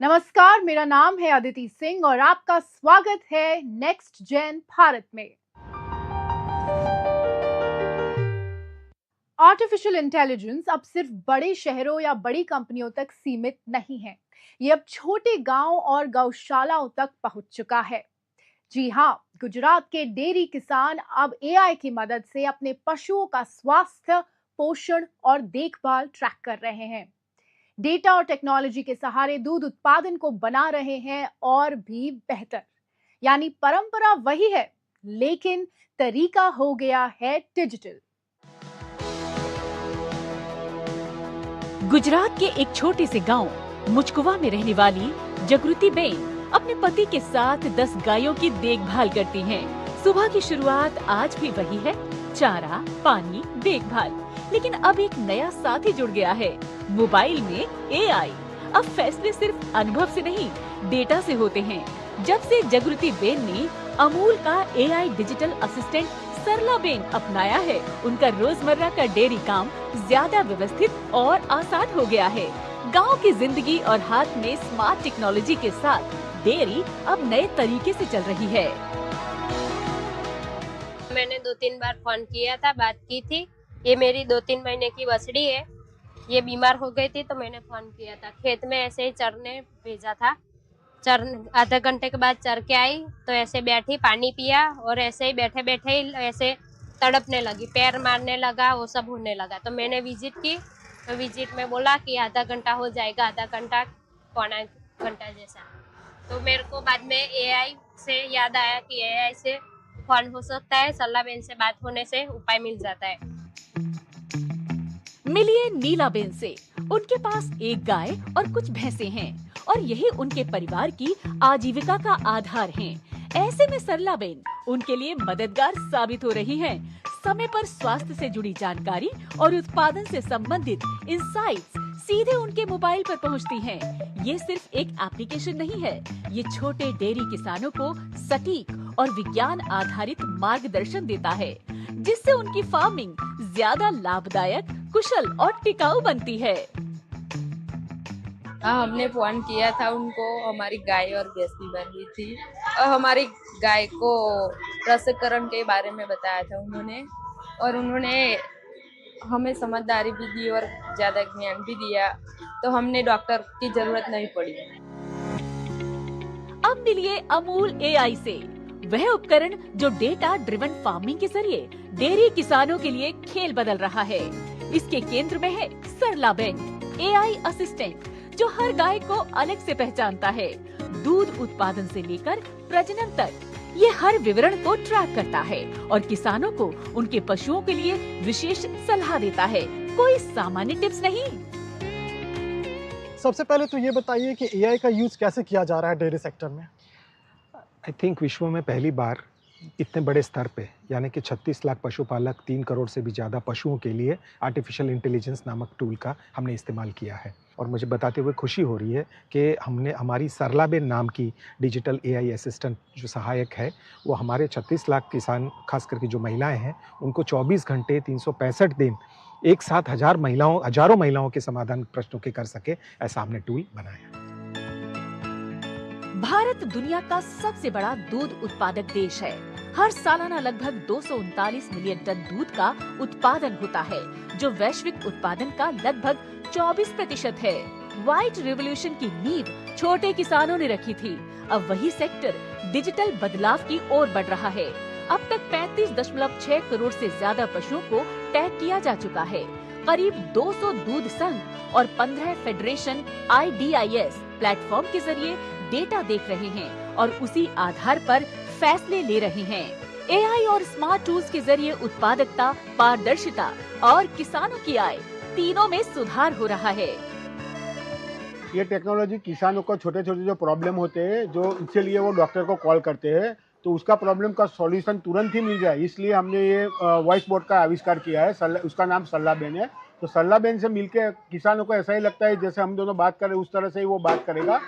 नमस्कार, मेरा नाम है अदिति सिंह और आपका स्वागत है नेक्स्ट जेन भारत में। आर्टिफिशियल इंटेलिजेंस अब सिर्फ बड़े शहरों या बड़ी कंपनियों तक सीमित नहीं है। ये अब छोटे गांव और गौशालाओं तक पहुंच चुका है। जी हाँ, गुजरात के डेयरी किसान अब एआई की मदद से अपने पशुओं का स्वास्थ्य, पोषण और देखभाल ट्रैक कर रहे हैं। डेटा और टेक्नोलॉजी के सहारे दूध उत्पादन को बना रहे हैं और भी बेहतर। यानी परंपरा वही है, लेकिन तरीका हो गया है डिजिटल। गुजरात के एक छोटे से गांव मुचकुवा में रहने वाली जागृति बेन अपने पति के साथ 10 गायों की देखभाल करती हैं। सुबह की शुरुआत आज भी वही है, चारा, पानी, देखभाल। लेकिन अब एक नया साथी जुड़ गया है, मोबाइल में एआई। अब फैसले सिर्फ अनुभव से नहीं, डेटा से होते हैं। जब से जागृति बेन ने अमूल का एआई डिजिटल असिस्टेंट सरला बेन अपनाया है, उनका रोजमर्रा का डेयरी काम ज्यादा व्यवस्थित और आसान हो गया है। गांव की जिंदगी और हाथ में स्मार्ट टेक्नोलॉजी के साथ डेयरी अब नए तरीके से चल रही है। मैंने 2-3 बार फोन किया था, बात की थी। ये मेरी 2-3 महीने की बछड़ी है, ये बीमार हो गई थी तो मैंने फोन किया था। खेत में ऐसे ही चरने भेजा था, आधा घंटे के बाद चर के आई तो ऐसे बैठी, पानी पिया और ऐसे ही बैठे बैठे ही ऐसे तड़पने लगी, पैर मारने लगा, वो सब होने लगा। तो मैंने विजिट की, तो विजिट में बोला कि आधा घंटा हो जाएगा, आधा घंटा पौना घंटा जैसा। तो मेरे को बाद में एआई से याद आया कि एआई से फोन हो सकता है, सरला बेन से बात होने से उपाय मिल जाता है। मिलिए नीला बेन से। उनके पास एक गाय और कुछ भैंसे हैं और यही उनके परिवार की आजीविका का आधार हैं। ऐसे में सरला बेन उनके लिए मददगार साबित हो रही हैं। समय पर स्वास्थ्य से जुड़ी जानकारी और उत्पादन से संबंधित इनसाइट्स सीधे उनके मोबाइल पर पहुंचती हैं। ये सिर्फ एक एप्लीकेशन नहीं है, ये छोटे डेयरी किसानों को सटीक और विज्ञान आधारित मार्गदर्शन देता है, जिससे उनकी फार्मिंग ज्यादा लाभदायक, कुशल और टिकाऊ बनती है। हाँ, हमने फोन किया था उनको, हमारी गाय और भैंस बीमार हुई थी और हमारी गाय को रसीकरण के बारे में बताया था उन्होंने, और उन्होंने हमें समझदारी भी दी और ज्यादा ज्ञान भी दिया, तो हमने डॉक्टर की जरूरत नहीं पड़ी। अब मिलिए अमूल एआई से, वह उपकरण जो डेटा ड्रिवन फार्मिंग के जरिए डेयरी किसानों के लिए खेल बदल रहा है। इसके केंद्र में है सरला बेन एआई असिस्टेंट, जो हर गाय को अलग से पहचानता है। दूध उत्पादन से लेकर प्रजनन तक ये हर विवरण को ट्रैक करता है और किसानों को उनके पशुओं के लिए विशेष सलाह देता है। कोई सामान्य टिप्स नहीं। सबसे पहले तो ये बताइए कि एआई का यूज कैसे किया जा रहा है डेयरी सेक्टर में? आई थिंक विश्व में पहली बार इतने बड़े स्तर पे, यानी कि 36 लाख पशुपालक, 3 करोड़ से भी ज़्यादा पशुओं के लिए आर्टिफिशियल इंटेलिजेंस नामक टूल का हमने इस्तेमाल किया है। और मुझे बताते हुए खुशी हो रही है कि हमने हमारी सरला बेन नाम की डिजिटल एआई असिस्टेंट जो सहायक है, वो हमारे 36 लाख किसान, खास करके जो महिलाएं हैं, उनको 24 घंटे 365 दिन एक साथ हजारों महिलाओं के समाधान प्रश्नों के कर सके, ऐसा हमने टूल बनाया। भारत दुनिया का सबसे बड़ा दूध उत्पादक देश है। हर सालाना लगभग 239 मिलियन टन दूध का उत्पादन होता है, जो वैश्विक उत्पादन का लगभग 24% है। व्हाइट रिवॉल्यूशन की नींव छोटे किसानों ने रखी थी। अब वही सेक्टर डिजिटल बदलाव की ओर बढ़ रहा है। अब तक 35.6 करोड़ से ज्यादा पशुओं को टैग किया जा चुका है। करीब 200 दूध संघ और 15 फेडरेशन IDIS प्लेटफॉर्म के जरिए डेटा देख रहे हैं और उसी आधार पर फैसले ले रहे हैं। एआई और स्मार्ट टूल्स के जरिए उत्पादकता, पारदर्शिता और किसानों की आय, तीनों में सुधार हो रहा है। ये टेक्नोलॉजी किसानों को छोटे छोटे जो प्रॉब्लम होते हैं, जो इसके लिए वो डॉक्टर को कॉल करते हैं, तो उसका प्रॉब्लम का सॉल्यूशन तुरंत ही मिल जाए, इसलिए हमने ये वॉइस बोर्ड का आविष्कार किया है। उसका नाम सरला बेन है। तो सरला बेन से मिलके किसानों को ऐसा ही लगता है जैसे हम दोनों बात कर रहे हैं, उस तरह से ही वो बात करेगा।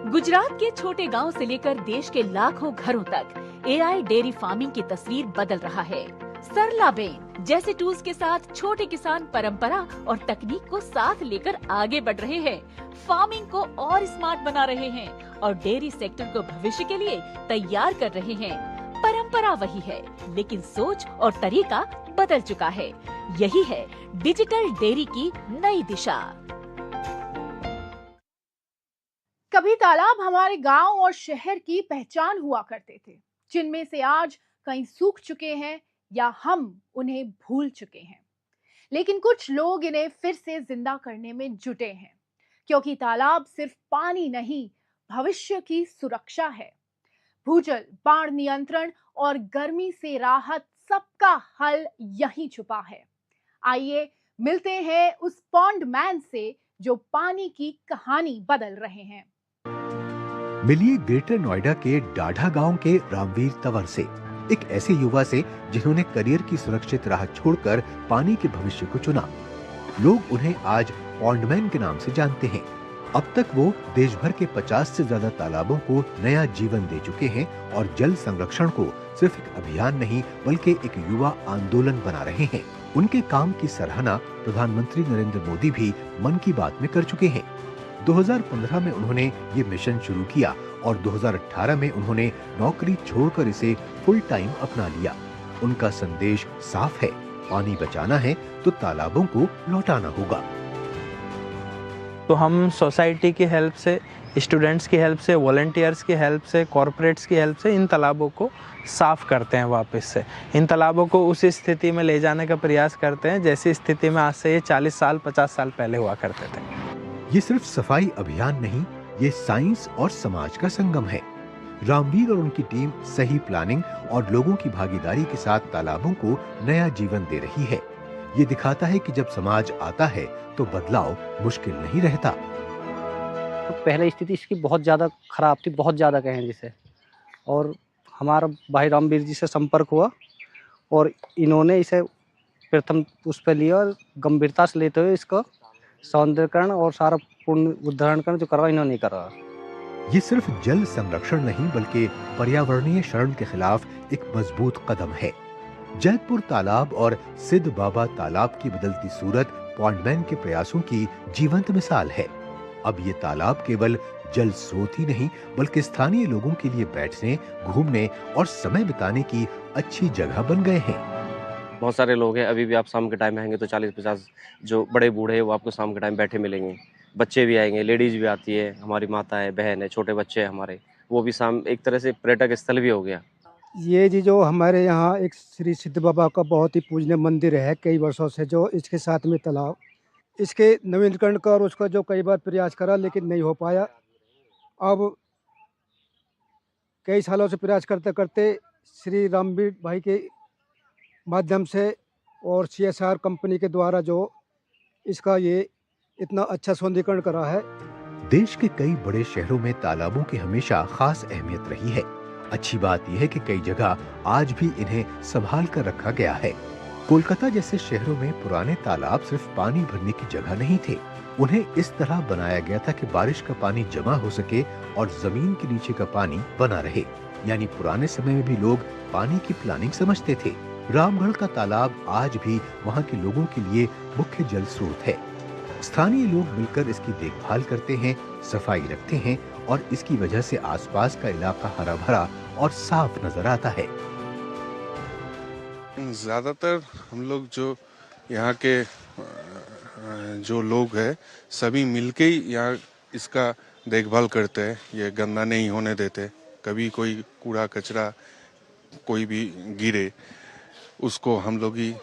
गुजरात के छोटे गांव से लेकर देश के लाखों घरों तक एआई डेयरी फार्मिंग की तस्वीर बदल रहा है। सरलाबेन जैसे टूल्स के साथ छोटे किसान परंपरा और तकनीक को साथ लेकर आगे बढ़ रहे हैं, फार्मिंग को और स्मार्ट बना रहे हैं और डेयरी सेक्टर को भविष्य के लिए तैयार कर रहे हैं। परंपरा वही है, लेकिन सोच और तरीका बदल चुका है। यही है डिजिटल डेयरी की नई दिशा। कभी तालाब हमारे गांव और शहर की पहचान हुआ करते थे, जिनमें से आज कई सूख चुके हैं या हम उन्हें भूल चुके हैं। लेकिन कुछ लोग इन्हें फिर से जिंदा करने में जुटे हैं, क्योंकि तालाब सिर्फ पानी नहीं, भविष्य की सुरक्षा है। भूजल, बाढ़ नियंत्रण और गर्मी से राहत, सबका हल यहीं छुपा है। आइए मिलते हैं उस पॉन्ड मैन से जो पानी की कहानी बदल रहे हैं। मिलिए ग्रेटर नोएडा के डाढ़ा गांव के रामवीर तंवर से, एक ऐसे युवा से जिन्होंने करियर की सुरक्षित राह छोड़कर पानी के भविष्य को चुना। लोग उन्हें आज पॉन्डमैन के नाम से जानते हैं। अब तक वो देश भर के 50 से ज्यादा तालाबों को नया जीवन दे चुके हैं और जल संरक्षण को सिर्फ एक अभियान नहीं बल्कि एक युवा आंदोलन बना रहे हैं। उनके काम की सराहना प्रधानमंत्री नरेंद्र मोदी भी मन की बात में कर चुके हैं। 2015 में उन्होंने ये मिशन शुरू किया और 2018 में उन्होंने नौकरी छोड़कर इसे फुल टाइम अपना लिया। उनका संदेश साफ है, पानी बचाना है तो तालाबों को लौटाना होगा। तो हम सोसाइटी की हेल्प से, स्टूडेंट्स की हेल्प से, वॉलंटियर्स की हेल्प से, कॉरपोरेट्स की हेल्प से इन तालाबों को साफ करते हैं वापस से। इन तालाबों को उस स्थिति में ले जाने का प्रयास करते हैं जैसी स्थिति में आज से ये 40 साल 50 साल पहले हुआ करते थे। ये सिर्फ सफाई अभियान नहीं, ये साइंस और समाज का संगम है। रामवीर और उनकी टीम सही प्लानिंग और लोगों की भागीदारी के साथ तालाबों को नया जीवन दे रही है। ये दिखाता है कि जब समाज आता है तो बदलाव मुश्किल नहीं रहता। पहले स्थिति इसकी बहुत ज़्यादा खराब थी, बहुत ज़्यादा कहें जिसे, और हमारा भाई रामवीर जी से संपर्क हुआ और इन्होंने इसे प्रथम उस पर लिया और गंभीरता से लेते हुए इसका सौंदर्यकरण और सारा पूर्ण उद्धारणकरण जो करवा इन्होंने करा। ये सिर्फ जल संरक्षण नहीं बल्कि पर्यावरणीय शरण के खिलाफ एक मजबूत कदम है। जैतपुर तालाब और सिद्ध बाबा तालाब की बदलती सूरत पॉन्डमैन के प्रयासों की जीवंत मिसाल है। अब ये तालाब केवल जल स्रोत ही नहीं बल्कि स्थानीय लोगों के लिए बैठने, घूमने और समय बिताने की अच्छी जगह बन गए हैं। बहुत सारे लोग हैं, अभी भी आप शाम के टाइम में आएंगे तो 40-50 जो बड़े बूढ़े हैं वो आपको शाम के टाइम बैठे मिलेंगे। बच्चे भी आएंगे, लेडीज भी आती है, हमारी माता है, बहन है, छोटे बच्चे हैं हमारे, वो भी शाम एक तरह से पर्यटक स्थल भी हो गया। ये जी जो हमारे यहाँ एक श्री सिद्ध बाबा का बहुत ही पूजनीय मंदिर है कई वर्षों से, जो इसके साथ में तालाब, इसके नवीनीकरण का और उसका जो कई बार प्रयास करा लेकिन नहीं हो पाया। अब कई सालों से प्रयास करते करते श्री रामवीर भाई के माध्यम से और CSR कंपनी के द्वारा जो इसका ये इतना अच्छा सौंदर्यीकरण करा है। देश के कई बड़े शहरों में तालाबों की हमेशा खास अहमियत रही है। अच्छी बात यह है कि कई जगह आज भी इन्हें संभाल कर रखा गया है। कोलकाता जैसे शहरों में पुराने तालाब सिर्फ पानी भरने की जगह नहीं थे, उन्हें इस तरह बनाया गया था कि बारिश का पानी जमा हो सके और जमीन के नीचे का पानी बना रहे। यानी पुराने समय में भी लोग पानी की प्लानिंग समझते थे। रामगढ़ का तालाब आज भी वहाँ के लोगों के लिए मुख्य जल स्रोत है। स्थानीय लोग मिलकर इसकी देखभाल करते हैं, सफाई रखते हैं और इसकी वजह से आसपास का इलाका हरा भरा और साफ नजर आता है। ज्यादातर हम लोग जो यहाँ के जो लोग हैं सभी मिलके ही यहाँ इसका देखभाल करते हैं। ये गंदा नहीं होने देते। कभी कोई कूड़ा कचरा कोई भी गिरे उसको हम लोग ही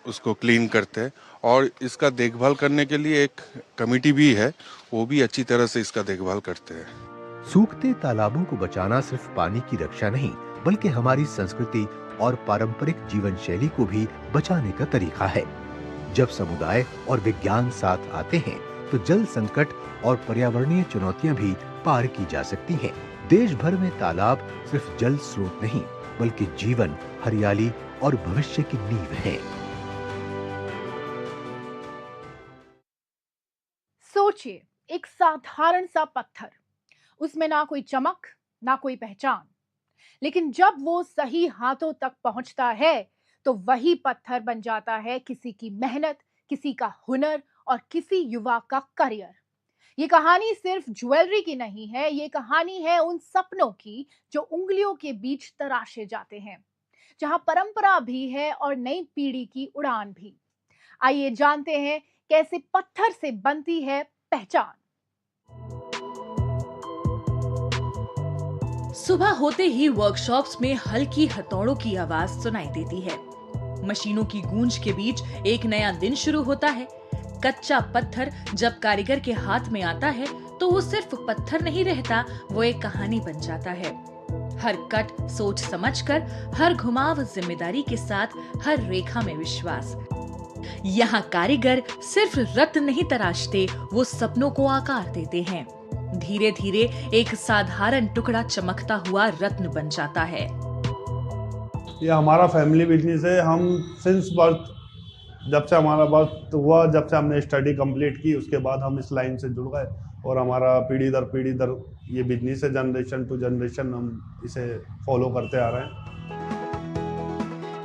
उसको क्लीन करते हैं और इसका देखभाल करने के लिए एक कमेटी भी है, वो भी अच्छी तरह से इसका देखभाल करते हैं। सूखते तालाबों को बचाना सिर्फ पानी की रक्षा नहीं बल्कि हमारी संस्कृति और पारंपरिक जीवन शैली को भी बचाने का तरीका है। जब समुदाय और विज्ञान साथ आते हैं तो जल संकट और पर्यावरणीय चुनौतियां भी पार की जा सकती हैं। देश भर में तालाब सिर्फ जल स्रोत नहीं बल्कि जीवन, हरियाली और भविष्य की नींव है। सोचिए, एक साधारण सा पत्थर, उसमें ना कोई चमक ना कोई पहचान, लेकिन जब वो सही हाथों तक पहुंचता है तो वही पत्थर बन जाता है किसी की मेहनत, किसी का हुनर और किसी युवा का करियर। ये कहानी सिर्फ ज्वेलरी की नहीं है, ये कहानी है उन सपनों की जो उंगलियों के बीच तराशे जाते हैं, जहां परंपरा भी है और नई पीढ़ी की उड़ान भी। आइए जानते हैं कैसे पत्थर से बनती है पहचान। सुबह होते ही वर्कशॉप्स में हल्की हथौड़ों की आवाज सुनाई देती है। मशीनों की गूंज के बीच एक नया दिन शुरू होता है। कच्चा पत्थर जब कारीगर के हाथ में आता है तो वो सिर्फ पत्थर नहीं रहता, वो एक कहानी बन जाता है। हर कट सोच समझकर, हर घुमाव जिम्मेदारी के साथ, हर रेखा में विश्वास। यहाँ कारीगर सिर्फ रत्न नहीं तराशते, वो सपनों को आकार देते हैं। धीरे धीरे एक साधारण टुकड़ा चमकता हुआ रत्न बन जाता है। ये हमारा फैमिली बिजनेस है। हम सिंस बर्थ, जब से हमारा बर्थ हुआ, जब से हमने स्टडी कंप्लीट की, उसके बाद हम इस लाइन से जुड़ गए और हमारा पीढ़ी दर ये बिजनेस है। जनरेशन टू जनरेशन हम इसे फॉलो करते आ रहे हैं।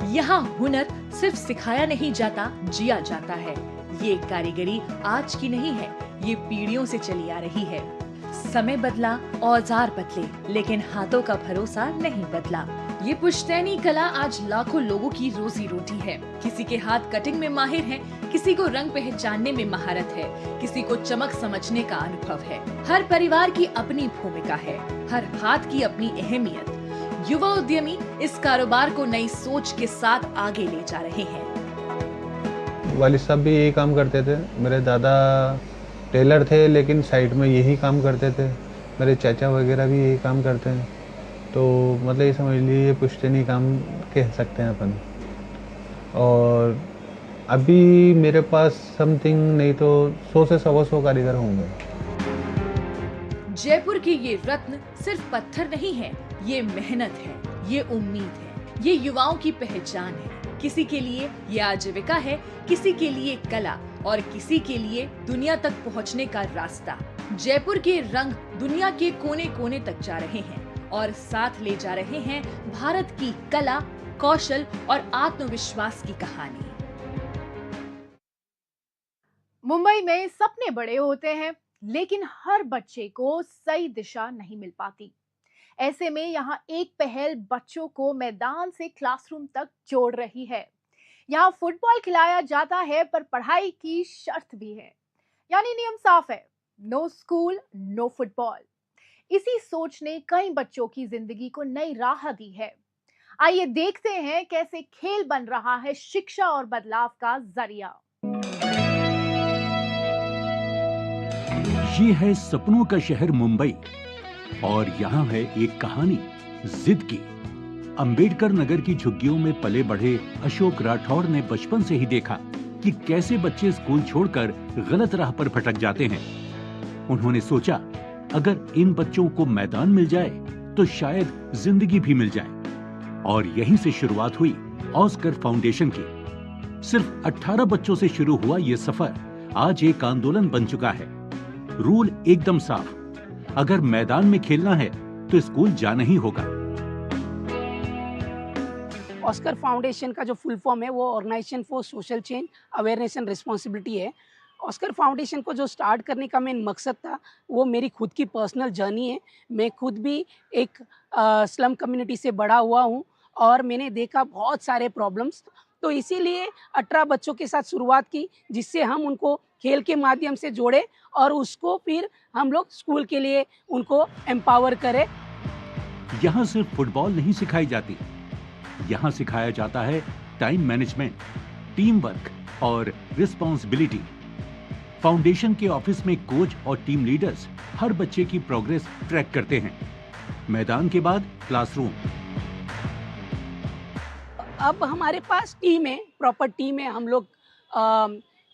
यहाँ हुनर सिर्फ सिखाया नहीं जाता, जिया जाता है। ये कारीगरी आज की नहीं है, ये पीढ़ियों से चली आ रही है। समय बदला, औजार बदले, लेकिन हाथों का भरोसा नहीं बदला। ये पुश्तैनी कला आज लाखों लोगों की रोजी रोटी है। किसी के हाथ कटिंग में माहिर है, किसी को रंग पहचानने में महारत है, किसी को चमक समझने का अनुभव है। हर परिवार की अपनी भूमिका है, हर हाथ की अपनी अहमियत। युवा उद्यमी इस कारोबार को नई सोच के साथ आगे ले जा रहे हैं। वालिद साहब भी यही काम करते थे। मेरे दादा टेलर थे, लेकिन साइड में यही काम करते थे। मेरे चाचा वगैरह भी यही काम करते हैं। तो मतलब ये समझ लीजिए ये पुश्तैनी काम कह सकते हैं अपन। और अभी मेरे पास समथिंग नहीं तो 100 से 125 कारीगर होंगे। जयपुर की ये रत्न सिर्फ पत्थर नहीं है, ये मेहनत है, ये उम्मीद है, ये युवाओं की पहचान है। किसी के लिए ये आजीविका है, किसी के लिए कला और किसी के लिए दुनिया तक पहुंचने का रास्ता। जयपुर के रंग दुनिया के कोने कोने तक जा रहे हैं और साथ ले जा रहे हैं भारत की कला, कौशल और आत्मविश्वास की कहानी। मुंबई में सपने बड़े होते हैं, लेकिन हर बच्चे को सही दिशा नहीं मिल पाती। ऐसे में यहाँ एक पहल बच्चों को मैदान से क्लासरूम तक जोड़ रही है। यहाँ फुटबॉल खिलाया जाता है, पर पढ़ाई की शर्त भी है, यानी नियम साफ है, नो स्कूल नो फुटबॉल। इसी सोच ने कई बच्चों की जिंदगी को नई राह दी है। आइए देखते हैं कैसे खेल बन रहा है शिक्षा और बदलाव का जरिया। ये है सपनों का शहर मुंबई और यहाँ है एक कहानी जिद की। अंबेडकर नगर की झुग्गियों में पले बढ़े अशोक राठौर ने बचपन से ही देखा कि कैसे बच्चे स्कूल छोड़कर गलत राह पर भटक जाते हैं। उन्होंने सोचा अगर इन बच्चों को मैदान मिल जाए तो शायद जिंदगी भी मिल जाए। और यहीं से शुरुआत हुई ऑस्कर फाउंडेशन की। सिर्फ 18 बच्चों से शुरू हुआ ये सफर आज एक आंदोलन बन चुका है। रूल एकदम साफ, अगर मैदान में खेलना है तो स्कूल जाना ही होगा। ऑस्कर फाउंडेशन का जो फुल फॉर्म है वो organisation for social change awareness and responsibility है। ऑस्कर फाउंडेशन को जो स्टार्ट करने का मेन मकसद था वो मेरी खुद की पर्सनल जर्नी है। मैं खुद भी एक स्लम कम्युनिटी से बड़ा हुआ हूँ और मैंने देखा बहुत सारे प्रॉब्लम्स। तो इसीलिए 18 बच्चों के साथ शुरुआत की, जिससे हम उनको खेल के माध्यम से जोड़े और उसको फिर हम लोग स्कूल के लिए उनको एम्पावर करें। यहाँ सिर्फ फुटबॉल नहीं सिखाई जाती, यहाँ सिखाया जाता है टाइम मैनेजमेंट, टीम वर्क और रिस्पॉन्सिबिलिटी। फाउंडेशन के ऑफिस में कोच और टीम लीडर्स हर बच्चे की प्रोग्रेस ट्रैक करते हैं। मैदान के बाद क्लासरूम। अब हमारे पास टीम है, प्रॉपर टीम है। हम लोग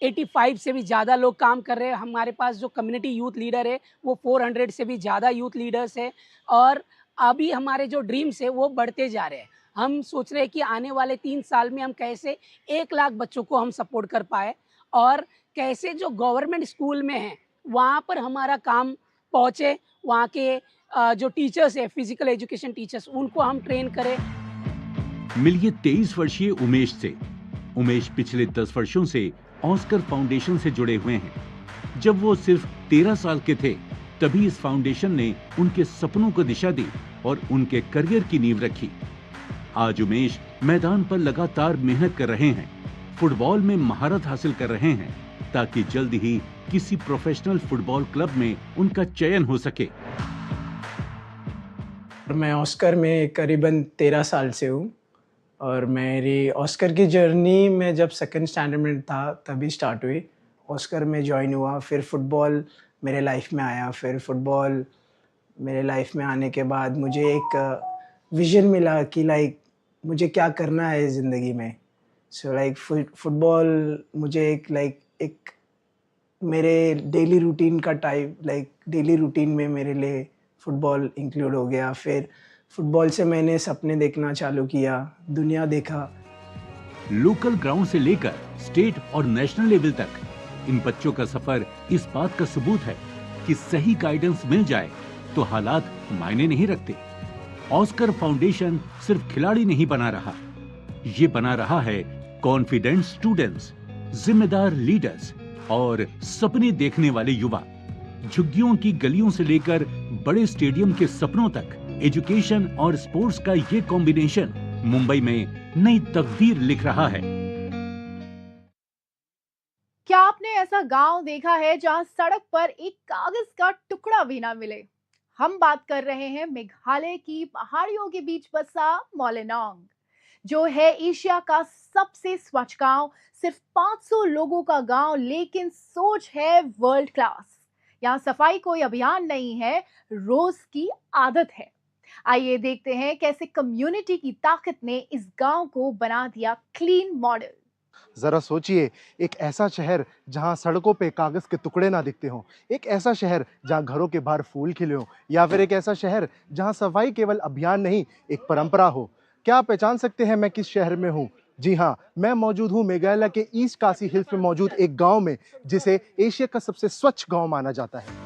85 से भी ज़्यादा लोग काम कर रहे हैं। हमारे पास जो कम्युनिटी यूथ लीडर है वो 400 से भी ज़्यादा यूथ लीडर्स है। और अभी हमारे जो ड्रीम्स है वो बढ़ते जा रहे हैं। हम सोच रहे हैं कि आने वाले 3 साल में हम कैसे 1 लाख बच्चों को हम सपोर्ट कर पाए और कैसे जो गवर्नमेंट स्कूल में है वहाँ पर हमारा काम पहुँचे, वहाँ के जो टीचर्स है, फिजिकल एजुकेशन टीचर्स, उनको हम ट्रेन करें। मिलिए 23 वर्षीय उमेश से। उमेश पिछले 10 वर्षों से ऑस्कर फाउंडेशन से जुड़े हुए हैं। जब वो सिर्फ 13 साल के थे, तभी इस फाउंडेशन ने उनके सपनों को दिशा दी और उनके करियर की नींव रखी। आज उमेश मैदान पर लगातार मेहनत कर रहे हैं, फुटबॉल में महारत हासिल कर रहे हैं, ताकि जल्द ही किसी प्रोफेशनल फुटबॉल क्लब में उनका चयन हो सके। मैं ऑस्कर में करीबन 13 साल से हूँ और मेरी ऑस्कर की जर्नी में जब सेकंड स्टैंडर्ड में था तभी स्टार्ट हुई। ऑस्कर में ज्वाइन हुआ, फिर फुटबॉल मेरे लाइफ में आया। फिर फुटबॉल मेरे लाइफ में आने के बाद मुझे एक विजन मिला कि लाइक मुझे क्या करना है ज़िंदगी में। सो लाइक फुटबॉल मुझे एक मेरे डेली रूटीन का टाइप, लाइक डेली रूटीन में मेरे लिए फुटबॉल इंक्लूड हो गया। फिर फुटबॉल से मैंने सपने देखना चालू किया, दुनिया देखा। लोकल ग्राउंड से लेकर स्टेट और नेशनल लेवल तक इन बच्चों का सफर इस बात का सबूत है कि सही गाइडेंस मिल जाए तो हालात मायने नहीं रखते। ऑस्कर फाउंडेशन सिर्फ खिलाड़ी नहीं बना रहा, ये बना रहा है कॉन्फिडेंट स्टूडेंट्स, जिम्मेदार लीडर्स और सपने देखने वाले युवा। झुग्गियों की गलियों से लेकर बड़े स्टेडियम के सपनों तक एजुकेशन और स्पोर्ट्स का ये कॉम्बिनेशन मुंबई में नई तकदीर लिख रहा है। क्या आपने ऐसा गांव देखा है जहां सड़क पर एक कागज का टुकड़ा भी ना मिले? हम बात कर रहे हैं मेघालय की पहाड़ियों के बीच बसा मोलेनोंग, जो है एशिया का सबसे स्वच्छ गांव। सिर्फ 500 लोगों का गांव, लेकिन सोच है वर्ल्ड क्लास। यहाँ सफाई कोई अभियान नहीं है, रोज की आदत है। आइए देखते हैं कैसे कम्युनिटी की ताकत ने इस गांव को बना दिया क्लीन मॉडल। जरा सोचिए, एक ऐसा शहर जहां सड़कों पे कागज के टुकड़े ना दिखते हों, एक ऐसा शहर जहां घरों के बाहर फूल खिले हों, या फिर एक ऐसा शहर जहां सफाई केवल अभियान नहीं, एक परंपरा हो। क्या आप पहचान सकते हैं मैं किस शहर में हूँ? जी हाँ, मैं मौजूद हूँ मेघालय के ईस्ट कासी हिल्स में मौजूद एक गांव में, जिसे एशिया का सबसे स्वच्छ गांव माना जाता है।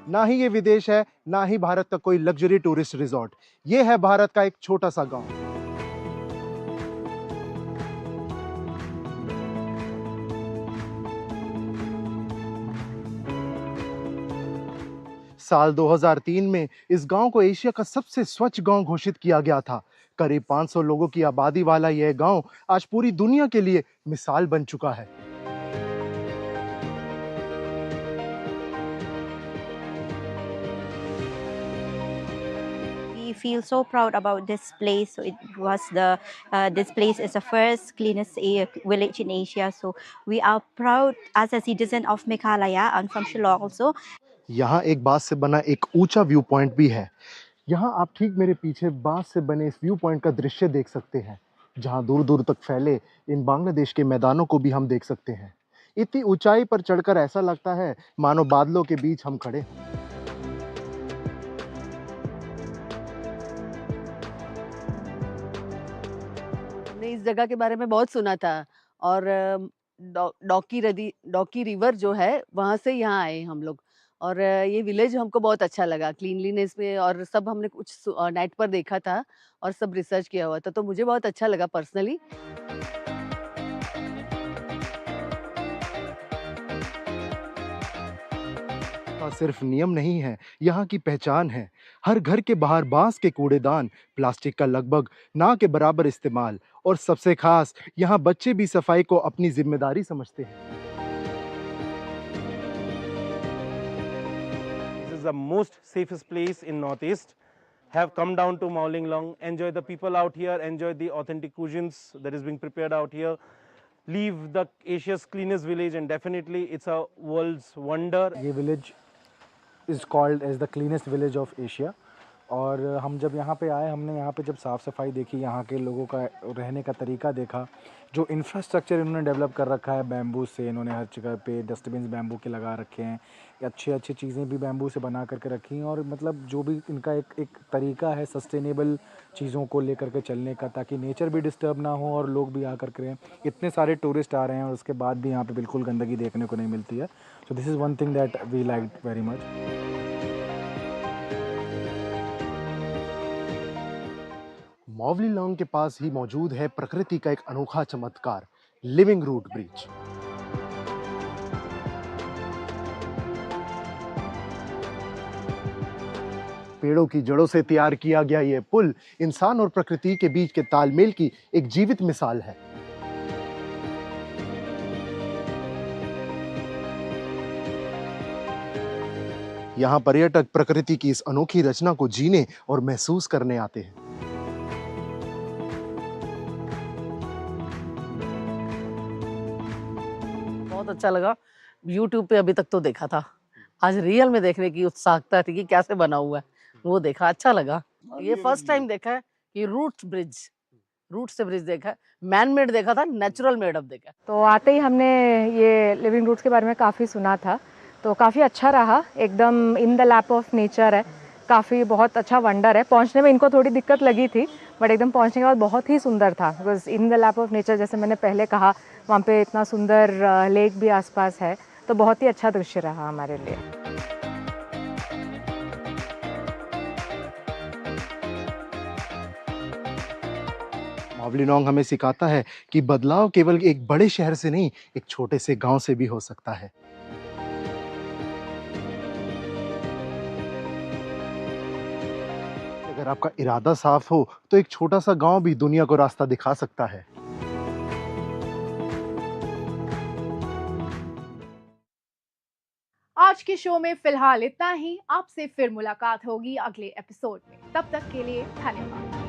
ना ही ये विदेश है, ना ही भारत का कोई लग्जरी टूरिस्ट रिजॉर्ट। ये है भारत का एक छोटा सा गांव। साल 2003 में इस गांव को एशिया का सबसे स्वच्छ गांव घोषित किया गया था। करीब 500 लोगों की आबादी वाला यह गांव आज पूरी दुनिया के लिए मिसाल बन चुका है। We feel so proud about this place. So it was this place is the first cleanest village in Asia. So we are proud as a citizen of Meghalaya and from Shillong also. यहाँ एक बांस से बना एक ऊंचा view point भी है। यहाँ आप ठीक मेरे पीछे बांस से बने इस व्यू पॉइंट का दृश्य देख सकते हैं, जहाँ दूर दूर तक फैले इन बांग्लादेश के मैदानों को भी हम देख सकते हैं। इतनी ऊंचाई पर चढ़कर ऐसा लगता है मानो बादलों के बीच हम खड़े हैं। हमने इस जगह के बारे में बहुत सुना था और डॉकी रिवर जो है वहाँ से यहाँ आए हम लोग और ये विलेज हमको बहुत अच्छा लगा क्लीनलीनेस में और सब हमने कुछ नेट पर देखा था और सब रिसर्च किया हुआ था, तो मुझे बहुत अच्छा लगा पर्सनली। सिर्फ नियम नहीं है, यहाँ की पहचान है। हर घर के बाहर बांस के कूड़ेदान, प्लास्टिक का लगभग ना के बराबर इस्तेमाल और सबसे खास यहाँ बच्चे भी सफाई को अपनी जिम्मेदारी समझते हैं। This is the most safest place in Northeast. Have come down to Mawlinglong, enjoy the people out here, enjoy the authentic cuisines that is being prepared out here. Leave the Asia's cleanest village, and definitely it's a world's wonder. ये village is called as the cleanest village of Asia और हम जब यहाँ पे आए, हमने यहाँ पे जब साफ़ सफाई देखी, यहाँ के लोगों का रहने का तरीका देखा, जो इंफ्रास्ट्रक्चर इन्होंने डेवलप कर रखा है बैम्बू से, इन्होंने हर जगह पे डस्टबिन बैम्बू के लगा रखे हैं, अच्छी अच्छी चीज़ें भी बैम्बू से बना करके रखी हैं। और मतलब जो भी इनका एक तरीका है सस्टेनेबल चीज़ों को लेकर के चलने का, ताकि नेचर भी डिस्टर्ब ना हो और लोग भी आकर करें। इतने सारे टूरिस्ट आ रहे हैं और उसके बाद भी यहाँ पे बिल्कुल गंदगी देखने को नहीं मिलती है। So this is one thing that we like very much. Mawlynnong के पास ही मौजूद है प्रकृति का एक अनोखा चमत्कार, लिविंग रूट ब्रिज। पेड़ों की जड़ों से तैयार किया गया यह पुल इंसान और प्रकृति के बीच के तालमेल की एक जीवित मिसाल है। यहाँ पर्यटक प्रकृति की इस अनोखी रचना को जीने और महसूस करने आते हैं। बहुत अच्छा लगा। यूट्यूब पे अभी तक तो देखा था, आज रियल में देखने की उत्सुकता थी कि कैसे बना हुआ है, वो देखा, अच्छा लगा। ये फर्स्ट टाइम देखा है कि रूट से ब्रिज देखा है, मैन मेड देखा था, नेचुरल मेड अब देखा। तो आते ही हमने ये लिविंग रूट्स के बारे में काफ़ी सुना था, तो काफ़ी अच्छा रहा। एकदम in the lap of nature है, काफ़ी बहुत अच्छा वंडर है। पहुंचने में इनको थोड़ी दिक्कत लगी थी, बट एकदम पहुंचने के बाद बहुत ही सुंदर था। Because in the lap of nature, जैसे मैंने पहले कहा, वहाँ पे इतना सुंदर लेक भी आसपास है, तो बहुत ही अच्छा दृश्य रहा हमारे लिए। मॉवली लॉन्ग हमें सिखाता है कि बदलाव केवल एक बड़े शहर से नहीं, एक छोटे से गांव से भी हो सकता है। अगर आपका इरादा साफ हो तो एक छोटा सा गांव भी दुनिया को रास्ता दिखा सकता है। आज के शो में फिलहाल इतना ही। आपसे फिर मुलाकात होगी अगले एपिसोड में। तब तक के लिए धन्यवाद।